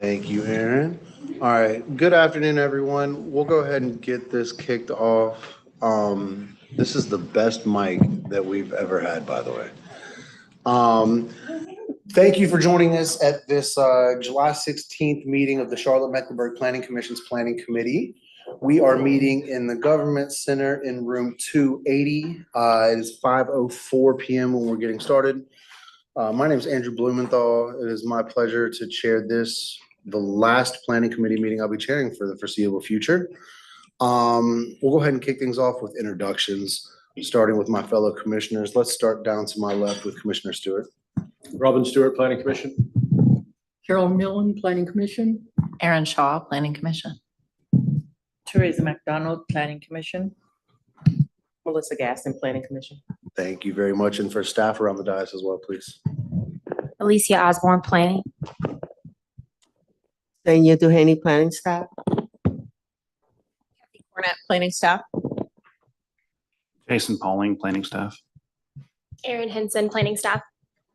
Thank you, Aaron. All right, good afternoon, everyone. We'll go ahead and get this kicked off. This is the best mic that we've ever had, by the way. Thank you for joining us at this July 16th meeting of the Charlotte-Mecklenburg Planning Commission's Planning Committee. We are meeting in the Government Center in room 280. It is 5:04 p.m. when we're getting started. My name is Andrew Blumenthal. It is my pleasure to chair the last Planning Committee meeting I'll be chairing for the foreseeable future. We'll go ahead and kick things off with introductions, starting with my fellow commissioners. Let's start down to my left with Commissioner Stewart. Robin Stewart, Planning Commission. Carol Millen, Planning Commission. Aaron Shaw, Planning Commission. Teresa McDonald, Planning Commission. Melissa Gaston, Planning Commission. Thank you very much. And for staff around the dais as well, please. Alicia Osborne, Planning. Tanya Duhaney, Planning Staff. Cornett, Planning Staff. Jason Pauling, Planning Staff. Erin Henson, Planning Staff.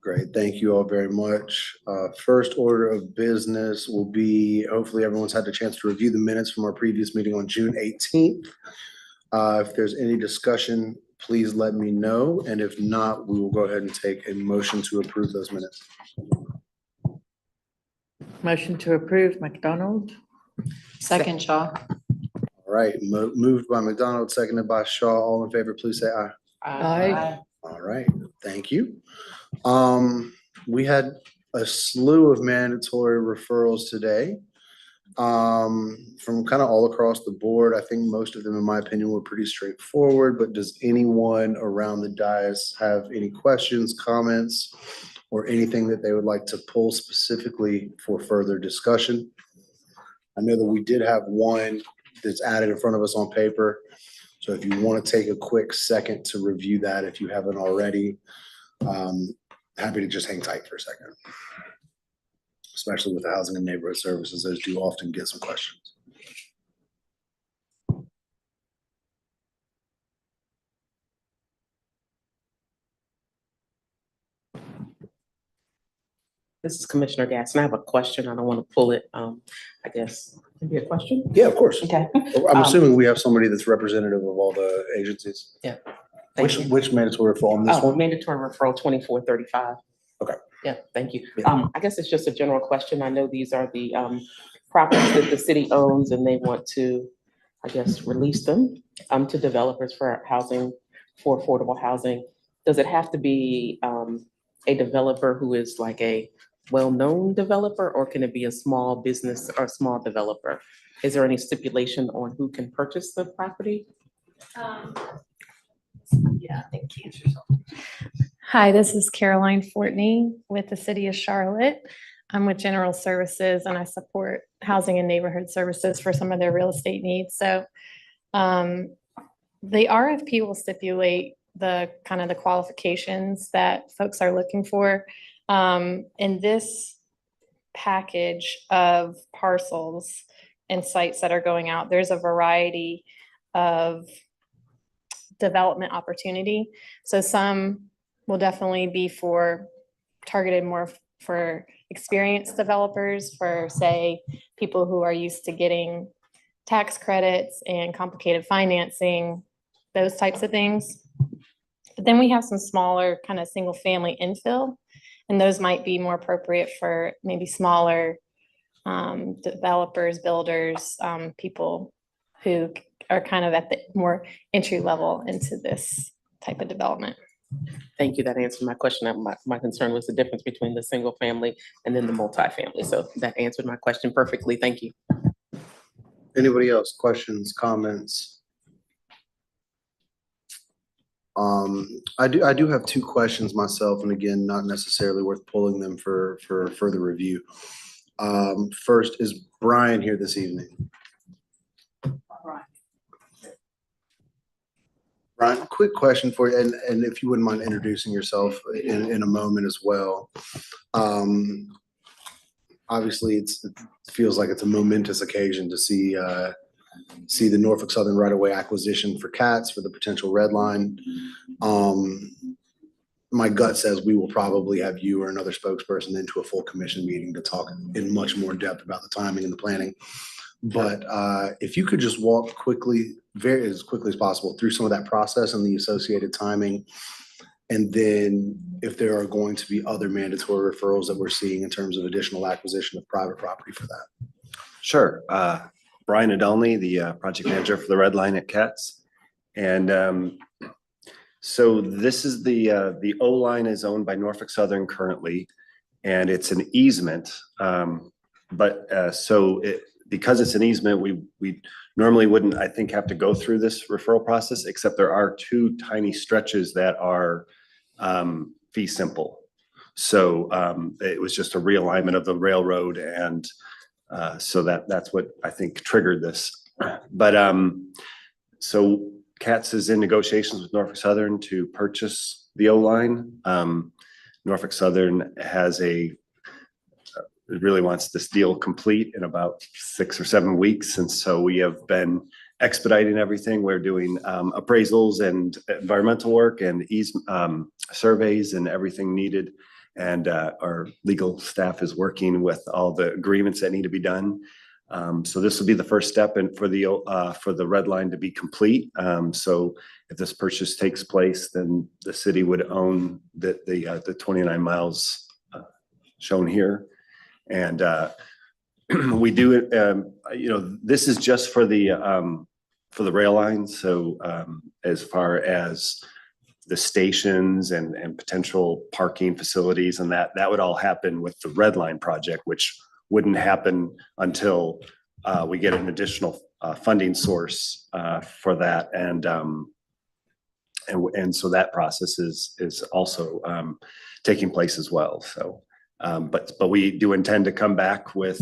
Great. Thank you all very much. First order of business will be, hopefully everyone's had the chance to review the minutes from our previous meeting on June 18th. If there's any discussion, please let me know. And if not, we will go ahead and take a motion to approve those minutes. Motion to approve, McDonald. Second, Shaw. All right, moved by McDonald, seconded by Shaw. All in favor, please say aye. Aye. All right, thank you. We had a slew of mandatory referrals today from kind of all across the board. I think most of them, in my opinion, were pretty straightforward, but does anyone around the dais have any questions, comments, or anything that they would like to pull specifically for further discussion? I know that we did have one that's added in front of us on paper. So if you want to take a quick second to review that, if you haven't already, happy to just hang tight for a second. Especially with the Housing and Neighborhood Services, those do often get some questions. This is Commissioner Gaston. I have a question. I don't want to pull it. I guess maybe a question. Yeah, of course. Okay. I'm assuming we have somebody that's representative of all the agencies. Yeah. Which mandatory referral on this Oh, one? mandatory referral 2435. Okay. Yeah, thank you. Yeah. I guess it's just a general question. I know these are the properties that the city owns and they want to, I guess, release them to developers for housing, for affordable housing. Does it have to be a developer who is like a well-known developer, or can it be a small business or small developer? Is there any stipulation on who can purchase the property? Yeah, thank you. Hi, this is Caroline Fortney with the City of Charlotte. I'm with General Services and I support Housing and Neighborhood Services for some of their real estate needs. So the RFP will stipulate the kind of the qualifications that folks are looking for. In this package of parcels and sites that are going out, there's a variety of development opportunity. So some will definitely be targeted more for experienced developers, for say, people who are used to getting tax credits and complicated financing, those types of things. But then we have some smaller kind of single family infill, and those might be more appropriate for maybe smaller developers, builders, people who are kind of at the more entry level into this type of development. Thank you. That answered my question. My concern was the difference between the single family and then the multifamily. So that answered my question perfectly. Thank you. Anybody else? Questions, comments? I do have two questions myself, and again, not necessarily worth pulling them for further review. First, is Brian here this evening? Brian, quick question for you, and if you wouldn't mind introducing yourself in a moment as well. Obviously, it feels like it's a momentous occasion to see the Norfolk Southern right-of-way acquisition for CATS for the potential red line. my gut says we will probably have you or another spokesperson into a full commission meeting to talk in much more depth about the timing and the planning. But if you could just walk quickly, as quickly as possible through some of that process and the associated timing. And then if there are going to be other mandatory referrals that we're seeing in terms of additional acquisition of private property for that. Sure. Brian Adolny, the project manager for the Red Line at Cats. And so this is the O line is owned by Norfolk Southern currently, and it's an easement. Because it's an easement, we normally wouldn't, I think, have to go through this referral process, except there are two tiny stretches that are fee simple. So it was just a realignment of the railroad, and so that's what I think triggered this. But so CATS is in negotiations with Norfolk Southern to purchase the O line. Norfolk Southern really wants this deal complete in about 6 or 7 weeks, and so we have been expediting everything. We're doing appraisals and environmental work and surveys and everything needed. And our legal staff is working with all the agreements that need to be done. So this will be the first step for the Red Line to be complete. So if this purchase takes place, then the city would own the 29 miles shown here. And we do it, this is just for the rail line. So as far as the stations and potential parking facilities and that would all happen with the Red Line project, which wouldn't happen until we get an additional funding source for that. And so that process is also taking place as well. So, but we do intend to come back with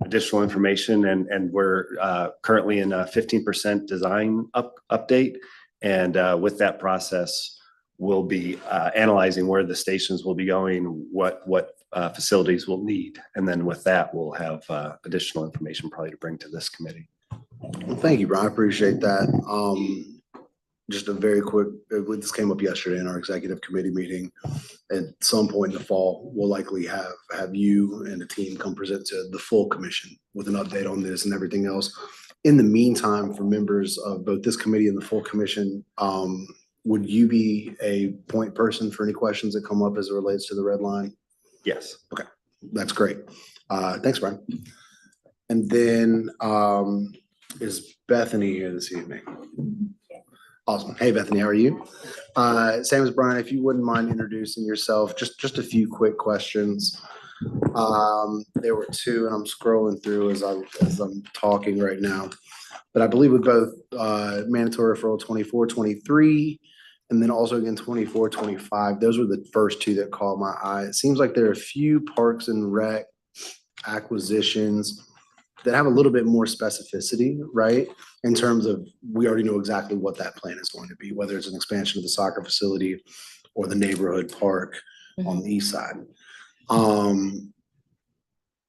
additional information, and we're currently in a 15% design update. And with that process, we'll be analyzing where the stations will be going, what facilities we'll need. And then with that, we'll have additional information probably to bring to this committee. Well, thank you, Brian. I appreciate that. Just a very quick, this came up yesterday in our executive committee meeting. At some point in the fall, we'll likely have you and the team come present to the full commission with an update on this and everything else. In the meantime, for members of both this committee and the full commission, would you be a point person for any questions that come up as it relates to the Red Line? Yes. Okay, that's great. Thanks, Brian. And then is Bethany here this evening? Awesome. Hey, Bethany, how are you? Same as Brian, if you wouldn't mind introducing yourself, just a few quick questions. There were two, and I'm scrolling through as I'm talking right now. But I believe with both mandatory referral 24-23 and then also again 24-25, those were the first two that caught my eye. It seems like there are a few Parks and Rec acquisitions that have a little bit more specificity, right? In terms of, we already know exactly what that plan is going to be, whether it's an expansion of the soccer facility or the neighborhood park on the east side.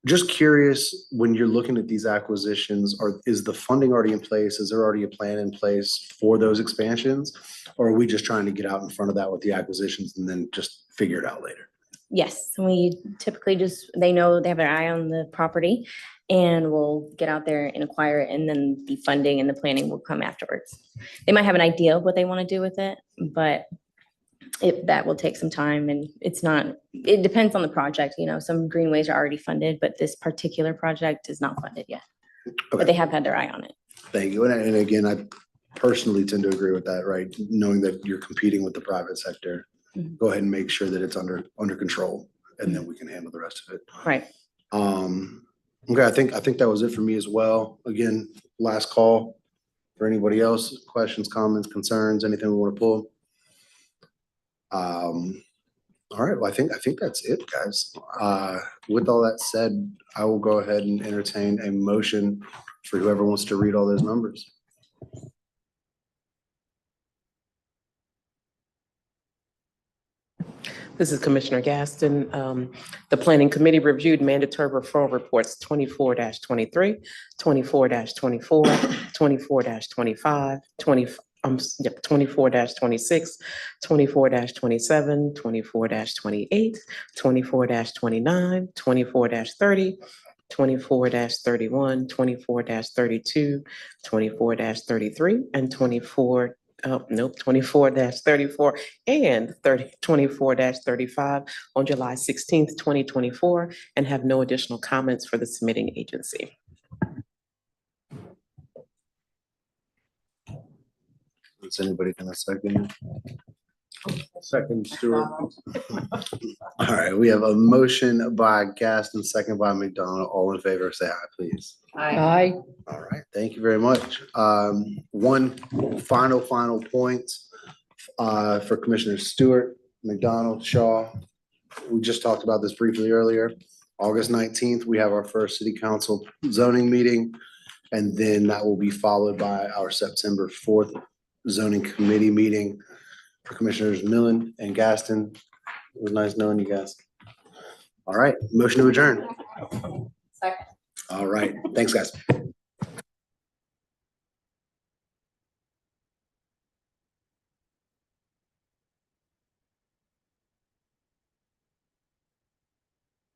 Just curious, when you're looking at these acquisitions, is the funding already in place? Is there already a plan in place for those expansions? Or are we just trying to get out in front of that with the acquisitions and then just figure it out later? Yes, we typically they know they have their eye on the property, and we'll get out there and acquire it, and then the funding and the planning will come afterwards. They might have an idea of what they want to do with it, but that will take some time, and it depends on the project. Some greenways are already funded, but this particular project is not funded yet. Okay. But they have had their eye on it. Thank you. And again, I personally tend to agree with that, right? Knowing that you're competing with the private sector, go ahead and make sure that it's under control, and then we can handle the rest of it. Right. Okay, I think that was it for me as well. Again, last call for anybody else, questions, comments, concerns, anything we want to pull. All right, well, I think that's it, guys. With all that said, I will go ahead and entertain a motion for whoever wants to read all those numbers. This is Commissioner Gaston. The Planning Committee reviewed mandatory referral reports 24-23, 24-24, 24-25, 24-26, 24-27, 24-28, 24-29, 24-30, 24-31, 24-32, 24-33, and 24-34 and 24-35 on July 16th, 2024, and have no additional comments for the submitting agency. Is anybody gonna second? Second, Stewart. All right, we have a motion by Gaston, second by McDonald. All in favor, say aye, please. Aye. All right, thank you very much. One final point for Commissioner Stewart, McDonald, Shaw. We just talked about this briefly earlier. August 19th, we have our first city council zoning meeting. And then that will be followed by our September 4th zoning committee meeting for Commissioners Millen and Gaston. It was nice knowing you guys. All right, motion to adjourn. Second. All right, thanks, guys.